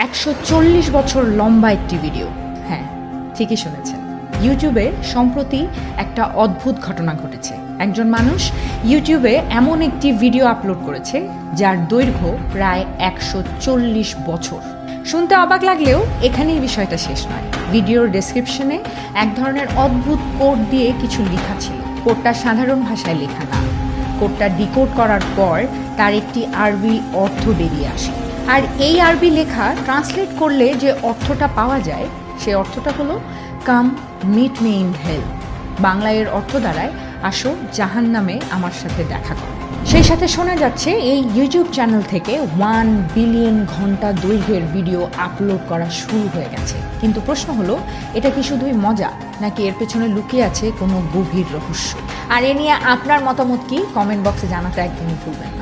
140 বছর লম্বা একটি ভিডিও। হ্যাঁ, ঠিকই শুনেছেন। ইউটিউবে সম্প্রতি একটা অদ্ভুত ঘটনা ঘটেছে। একজন মানুষ ইউটিউবে এমন একটি ভিডিও আপলোড করেছে যার দৈর্ঘ্য প্রায় 140 বছর। শুনতে অবাক লাগলেও এখানেই বিষয়টা শেষ নয়। ভিডিওর ডেসক্রিপশনে এক ধরনের অদ্ভুত কোড দিয়ে কিছু লেখা ছিল। কোডটা সাধারণ ভাষায় লেখা না। কোডটা ডিকোড করার পর তার একটি আরবি অর্থ বেরিয়ে আসে। আর এই আরবি লেখা ট্রান্সলেট করলে যে অর্থটা পাওয়া যায় সেই অর্থটা হলো কাম মিট মি ইন হেল। বাংলায় এর অর্থ দাঁড়ায় আসো জাহান্নামে আমার সাথে দেখা করো। সেই সাথে শোনা যাচ্ছে এই ইউটিউব চ্যানেল থেকে 1 বিলিয়ন ঘন্টা দৈর্ঘ্যের ভিডিও আপলোড করা শুরু হয়ে গেছে। কিন্তু প্রশ্ন হলো, এটা কি শুধুই মজা নাকি এর পেছনে লুকিয়ে আছে কোনো গভীর রহস্য? আর এ নিয়ে আপনার মতামত কি কমেন্ট বক্সে জানাতে একদমই ভুলবেন না।